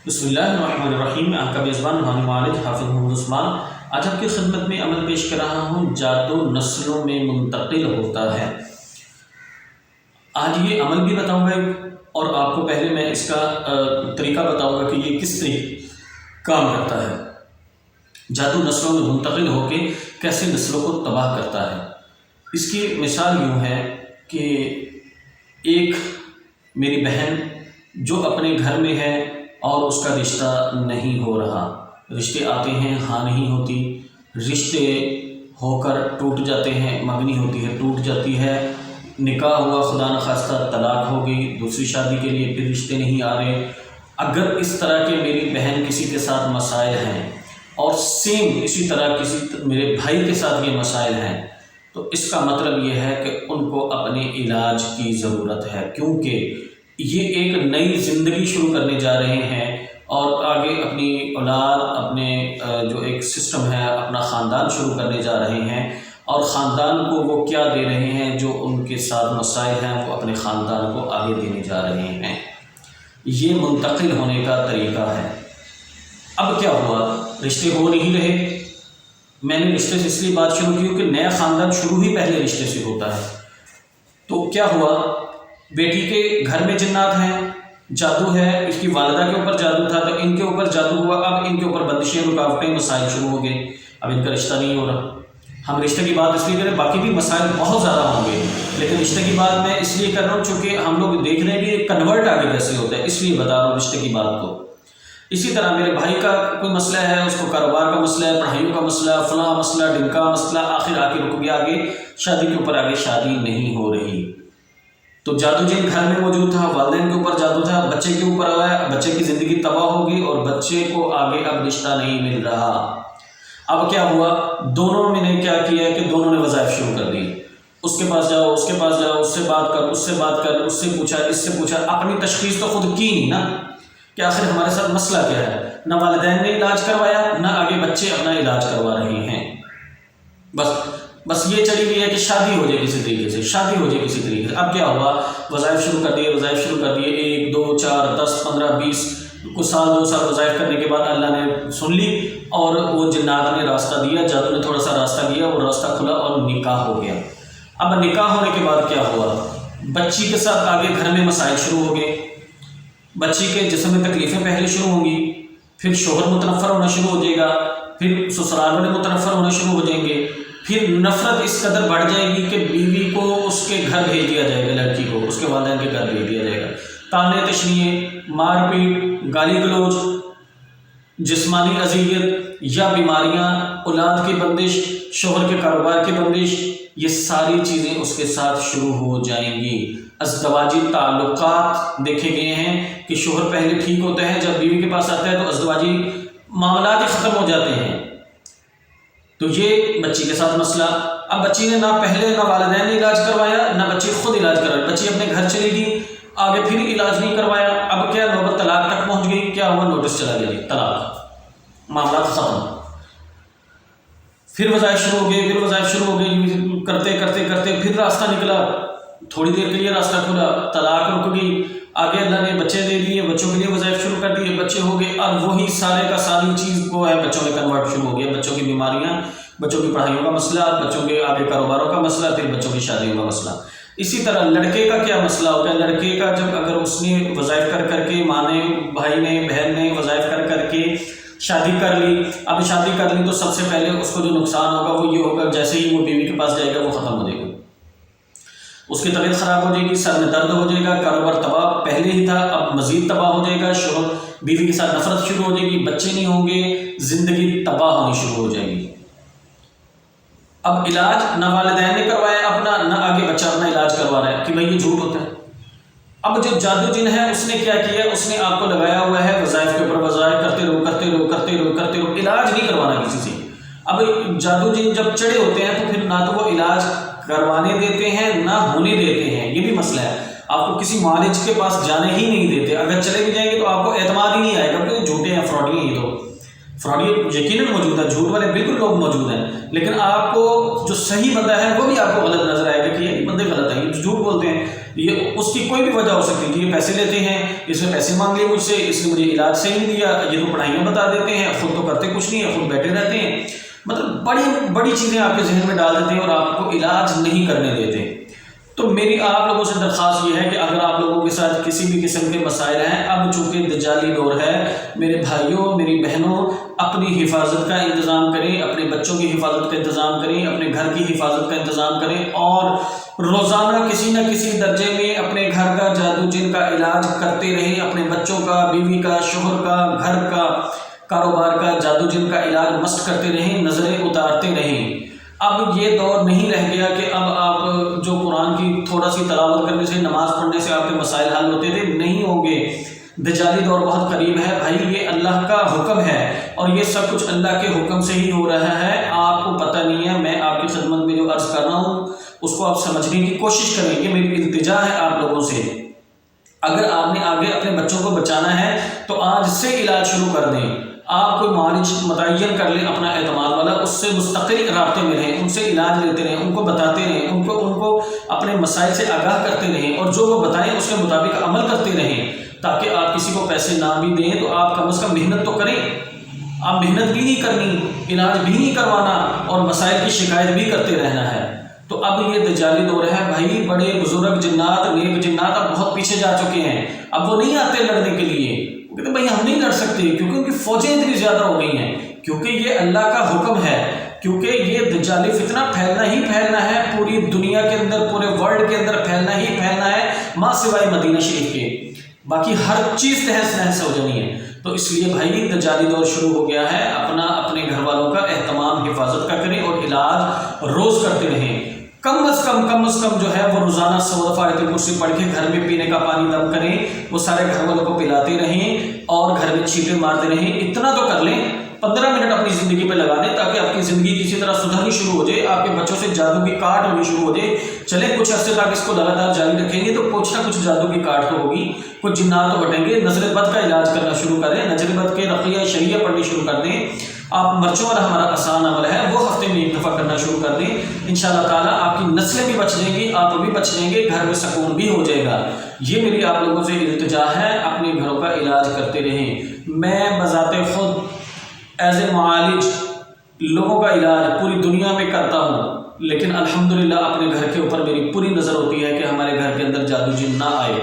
بسم اللہ الرحمن الرحیم۔ آپ کا میزبان روحانی معالج حافظ محمد عثمان آج آپ کی خدمت میں عمل پیش کر رہا ہوں، جادو نسلوں میں منتقل ہوتا ہے۔ آج یہ عمل بھی بتاؤں گا اور آپ کو پہلے میں اس کا طریقہ بتاؤں گا کہ یہ کس طریقے کام کرتا ہے۔ جادو نسلوں میں منتقل ہو کے کیسے نسلوں کو تباہ کرتا ہے۔ اس کی مثال یوں ہے کہ ایک میری بہن جو اپنے گھر میں ہے اور اس کا رشتہ نہیں ہو رہا، رشتے آتے ہیں ہاں نہیں ہوتی، رشتے ہو کر ٹوٹ جاتے ہیں، منگنی ہوتی ہے ٹوٹ جاتی ہے، نکاح ہوا خدا نخواستہ طلاق ہو گئی، دوسری شادی کے لیے پھر رشتے نہیں آ رہے۔ اگر اس طرح کے میری بہن کسی کے ساتھ مسائل ہیں اور سیم اسی طرح میرے بھائی کے ساتھ یہ مسائل ہیں، تو اس کا مطلب یہ ہے کہ ان کو اپنے علاج کی ضرورت ہے، کیونکہ یہ ایک نئی زندگی شروع کرنے جا رہے ہیں اور آگے اپنی اولاد، اپنے جو ایک سسٹم ہے، اپنا خاندان شروع کرنے جا رہے ہیں، اور خاندان کو وہ کیا دے رہے ہیں، جو ان کے ساتھ مسائل ہیں وہ اپنے خاندان کو آگے دینے جا رہے ہیں۔ یہ منتقل ہونے کا طریقہ ہے۔ اب کیا ہوا، رشتے ہو نہیں رہے۔ میں نے رشتے سے اس لیے بات شروع کی کہ نیا خاندان شروع ہی پہلے رشتے سے ہوتا ہے۔ تو کیا ہوا، بیٹی کے گھر میں جنات ہیں، جادو ہے، اس کی والدہ کے اوپر جادو تھا تو ان کے اوپر جادو ہوا، اب ان کے اوپر بندشیں، رکاوٹیں، مسائل شروع ہو گئے، اب ان کا رشتہ نہیں ہو رہا۔ ہم رشتے کی بات اس لیے کریں، باقی بھی مسائل بہت زیادہ ہوں گے، لیکن رشتے کی بات میں اس لیے کر رہا ہوں چونکہ ہم لوگ دیکھ رہے ہیں کہ کنورٹ آگے کیسے ہوتا ہے، اس لیے بتا رہا ہوں رشتے کی بات کو۔ اسی طرح میرے بھائی کا کوئی مسئلہ ہے، اس کو کاروبار کا مسئلہ ہے، پڑھائیوں کا مسئلہ، فلاں مسئلہ، ڈنکا مسئلہ، آخر آ کے رک گیا، آگے شادی کے اوپر آگے شادی نہیں ہو رہی۔ تو جادو جن گھر میں موجود تھا، والدین کے اوپر جادو تھا، بچے کے اوپر آیا، بچے کی زندگی تباہ ہو گئی اور بچے کو آگے اب رشتہ نہیں مل رہا۔ اب کیا ہوا، دونوں میں نے کیا کیا کہ دونوں نے وظائف شروع کر دی۔ اس کے پاس جاؤ، اس کے پاس جاؤ، اس سے بات کر، اس سے بات کر، اس سے پوچھا، اس سے پوچھا، اپنی تشخیص تو خود کی نہیں نا کہ آخر ہمارے ساتھ مسئلہ کیا ہے۔ نہ والدین نے علاج کروایا، نہ آگے بچے اپنا علاج کروا رہے ہیں۔ بس یہ چلی گئی ہے کہ شادی ہو جائے کسی طریقے سے، شادی ہو جائے کسی طریقے سے۔ اب کیا ہوا، وظائف شروع کر دیے، وظائف شروع کر دیے، 1 2 4 10 15 20 کچھ سال 2 سال وظائف کرنے کے بعد اللہ نے سن لی اور وہ جنات نے راستہ دیا، جادو نے تھوڑا سا راستہ دیا، وہ راستہ کھلا اور نکاح ہو گیا۔ اب نکاح ہونے کے بعد کیا ہوا، بچی کے ساتھ آگے گھر میں مسائل شروع ہو گئے، بچی کے جسم میں تکلیفیں پہلے شروع ہوں گی، پھر شوہر متنفر ہونا شروع ہو جائے گا، پھر سسرال والے متنفر ہونا شروع ہو جائیں گے، پھر نفرت اس قدر بڑھ جائے گی کہ بیوی کو اس کے گھر بھیج دیا جائے گا، لڑکی کو اس کے والدین کے گھر بھیج دیا جائے گا۔ طعنے تشنیع، مار پیٹ، گالی گلوچ، جسمانی اذیت یا بیماریاں، اولاد کی بندش، شوہر کے کاروبار کی بندش، یہ ساری چیزیں اس کے ساتھ شروع ہو جائیں گی۔ ازدواجی تعلقات دیکھے گئے ہیں کہ شوہر پہلے ٹھیک ہوتا ہے، جب بیوی کے پاس آتا ہے تو ازدواجی معاملات ہی ختم ہو جاتے ہیں۔ تو یہ بچی کے ساتھ مسئلہ، اب بچی نے نہ پہلے نہ والدین نے علاج کروایا، نہ بچی خود علاج کروایا، بچی اپنے گھر چلی گئی، آگے پھر علاج نہیں کروایا، اب کیا نوبت طلاق تک پہنچ گئی، کیا ہوا، نوٹس چلا گیا طلاق، معاملات ختم۔ پھر وظائف شروع ہو گئے، پھر وظائف شروع ہو گئی، کرتے کرتے کرتے پھر راستہ نکلا، تھوڑی دیر کے لیے راستہ کھلا، طلاق رک گئی، آگے اللہ نے بچے دے دیے، بچوں کے لیے وظائف شروع کر دیے، بچے ہو گئے، اب وہی سارے کا ساری چیز کو ہے بچوں میں کنورٹ شروع ہو گیا، بچوں کی بیماریاں، بچوں کی پڑھائیوں کا مسئلہ، بچوں کے آگے کاروباروں کا مسئلہ، پھر بچوں کی شادیوں کا مسئلہ۔ اسی طرح لڑکے کا کیا مسئلہ ہوتا ہے، لڑکے کا جب اگر اس نے وظائف کر کر کے، ماں نے، بھائی نے، بہن نے وظائف کر کر کے شادی کر لی، اب شادی کر لی تو سب سے پہلے اس کو جو نقصان ہوگا وہ یہ ہوگا، جیسے ہی وہ بیوی کے پاس جائے گا وہ ختم ہو جائے گا، اس کی طبیعت خراب ہو جائے گی، سر میں درد ہو جائے گا، کاروبار تباہ پہلے ہی تھا اب مزید تباہ ہو جائے گا، شوہر بیوی کے ساتھ نفرت شروع ہو جائے گی، بچے نہیں ہوں گے، زندگی تباہ ہونی شروع ہو جائے گی۔ اب علاج نہ والدین نے کروایا اپنا، نہ آگے بچہ اپنا علاج کروا رہا ہے کہ بھائی یہ جھوٹ ہوتا ہے۔ اب جو جادو جن ہے اس نے کیا کیا، اس نے آپ کو لگایا ہوا ہے وظائف کے اوپر وظائف، کرتے رہو کرتے رہو کرتے رہو کرتے رہو، علاج نہیں کروانا کسی سے۔ اب جادو جن جب چڑھے ہوتے ہیں تو پھر نہ تو وہ علاج کروانے دیتے ہیں نہ ہونے دیتے ہیں، یہ بھی مسئلہ ہے۔ آپ کو کسی معالج کے پاس جانے ہی نہیں دیتے، اگر چلے بھی جائیں گے تو آپ کو اعتماد ہی نہیں آئے گا کہ جھوٹے ہیں، فراڈی ہیں، یہ تو فراڈی یقیناً موجود ہے، جھوٹ والے بالکل لوگ موجود ہیں، لیکن آپ کو جو صحیح بندہ ہے وہ بھی آپ کو غلط نظر آئے گا کہ یہ بندے غلط ہیں، یہ جھوٹ بولتے ہیں۔ یہ اس کی کوئی بھی وجہ ہو سکتی ہے کہ یہ پیسے لیتے ہیں، اس نے پیسے مانگ لیے مجھ سے، اس نے مجھے علاج صحیح نہیں دیا، یہ تو پڑھائیاں بتا دیتے ہیں، خود تو کرتے کچھ نہیں ہے، خود بیٹھے رہتے ہیں، مطلب بڑی بڑی چیزیں آپ کے ذہن میں ڈال دیتے ہیں اور آپ کو علاج نہیں کرنے دیتے۔ تو میری آپ لوگوں سے درخواست یہ ہے کہ اگر آپ لوگوں کے ساتھ کسی بھی قسم کے مسائل ہیں، اب چونکہ دجالی دور ہے، میرے بھائیوں میری بہنوں، اپنی حفاظت کا انتظام کریں، اپنے بچوں کی حفاظت کا انتظام کریں، اپنے گھر کی حفاظت کا انتظام کریں، اور روزانہ کسی نہ کسی درجے میں اپنے گھر کا جادو جن کا علاج کرتے رہیں، اپنے بچوں کا، بیوی کا، شوہر کا، گھر کا، کاروبار کا جادو جن کا علاج مست کرتے رہیں، نظریں اتارتے رہیں۔ اب یہ دور نہیں رہ گیا کہ اب آپ جو قرآن کی تھوڑا سی تلاوت کرنے سے، نماز پڑھنے سے آپ کے مسائل حل ہوتے تھے، نہیں ہوں گے۔ دجالی دور بہت قریب ہے بھائی، یہ اللہ کا حکم ہے اور یہ سب کچھ اللہ کے حکم سے ہی ہو رہا ہے، آپ کو پتہ نہیں ہے۔ میں آپ کی خدمت میں جو عرض کر رہا ہوں اس کو آپ سمجھنے کی کوشش کریں، یہ میری التجا ہے آپ لوگوں سے۔ اگر آپ نے آگے اپنے بچوں کو بچانا ہے تو آج سے علاج شروع کر دیں، آپ کوئی معالج متعین کر لیں اپنا اعتماد والا، اس سے مستقل رابطے میں رہیں، ان سے علاج لیتے رہیں، ان کو بتاتے رہیں، ان کو اپنے مسائل سے آگاہ کرتے رہیں، اور جو وہ بتائیں اس کے مطابق عمل کرتے رہیں، تاکہ آپ کسی کو پیسے نہ بھی دیں تو آپ کم از کم محنت تو کریں۔ آپ محنت بھی نہیں کرنی، علاج بھی نہیں کروانا، اور مسائل کی شکایت بھی کرتے رہنا ہے۔ تو اب یہ دجالی دور ہے بھائی، بڑے بزرگ جنات، نیک جنات اب بہت پیچھے جا چکے ہیں، اب وہ نہیں آتے لڑنے کے لیے، وہ کہتے ہیں بھائی ہم نہیں لڑ سکتے، کیونکہ ان کی فوجیں اتنی زیادہ ہو گئی ہیں، کیونکہ یہ اللہ کا حکم ہے، کیونکہ یہ دجالی فتنہ پھیلنا ہی پھیلنا ہے، پوری دنیا کے اندر، پورے ورلڈ کے اندر پھیلنا ہی پھیلنا ہے، ماں سوائے مدینہ شریف کے، باقی ہر چیز تہس نہس ہو جانی ہے۔ تو اس لیے بھائی دجالی دور شروع ہو گیا ہے، اپنے گھر والوں کا اہتمام حفاظت کا کریں اور علاج روز کرتے رہیں۔ کم از کم جو ہے وہ روزانہ 100 دفعہ آیت الکرسی پڑھ کے گھر میں پینے کا پانی دم کریں، وہ سارے گھر والوں کو پلاتے رہیں اور گھر میں چھینٹے مارتے رہیں، اتنا تو کر لیں، 15 منٹ اپنی زندگی پہ لگا دیں تاکہ آپ کی زندگی کسی طرح سدھرنی شروع ہو جائے، آپ کے بچوں سے جادو کی کاٹ ہونی شروع ہو جائے۔ چلیں کچھ عرصے تک اس کو لگاتار جاری رکھیں گے تو کچھ نہ کچھ جادو کی کاٹ تو ہوگی، کچھ جنات تو ہٹیں گے۔ نظر بد کا علاج کرنا شروع کریں، نظر بد کے رقیہ شریعہ پڑھنی شروع کر دیں۔ آپ مرچوں والا ہمارا آسان عمل ہے وہ ہفتے میں 1 دفعہ کرنا شروع کر دیں، انشاءاللہ تعالیٰ آپ کی نسلیں بھی بچ جائیں گی، آپ بھی بچ جائیں گے، گھر میں سکون بھی ہو جائے گا۔ یہ میری آپ لوگوں سے التجا ہے، اپنے گھروں کا علاج کرتے رہیں۔ میں بذات خود ایز اے معالج لوگوں کا علاج پوری دنیا میں کرتا ہوں، لیکن الحمدللہ اپنے گھر کے اوپر میری پوری نظر ہوتی ہے کہ ہمارے گھر کے اندر جادو جن نہ آئے۔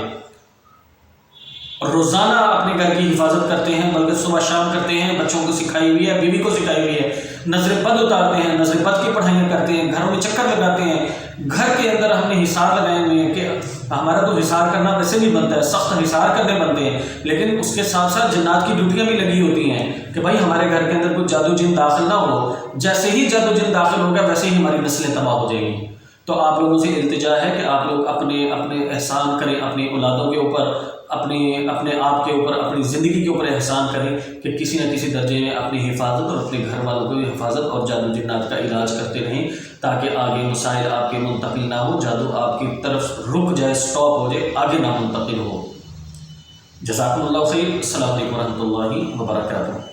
روزانہ اپنے گھر کی حفاظت کرتے ہیں، بلکہ صبح شام کرتے ہیں، بچوں کو سکھائی ہوئی ہے، بیوی کو سکھائی ہوئی ہے، نظر بد اتارتے ہیں، نظر بد کی پڑھائیاں کرتے ہیں، گھروں میں چکر لگاتے ہیں، گھر کے اندر ہم نے حصار لگائے ہوئے ہیں کہ ہمارا تو حصار کرنا ویسے نہیں بنتا ہے، سخت حصار کرنے بنتے ہیں، لیکن اس کے ساتھ ساتھ جنات کی ڈیوٹیاں بھی لگی ہوتی ہیں کہ بھائی ہمارے گھر کے اندر کوئی جادو جن داخل نہ ہو، جیسے ہی جادو جن داخل ہوگا ویسے ہی ہماری نسلیں تباہ ہو جائیں گی۔ تو آپ لوگوں سے التجا ہے کہ آپ لوگ اپنے احسان کریں، اپنی اولادوں کے اوپر، اپنے آپ کے اوپر، اپنی زندگی کے اوپر احسان کریں کہ کسی نہ کسی درجے میں اپنی حفاظت اور اپنے گھر والوں کو حفاظت اور جادو جنات کا علاج کرتے رہیں، تاکہ آگے مسائل آپ کے منتقل نہ ہو، جادو آپ کی طرف رک جائے، سٹاپ ہو جائے، آگے نہ منتقل ہو۔ جزاکم اللہ خیر، السلام علیکم ورحمۃ اللہ وبرکاتہ۔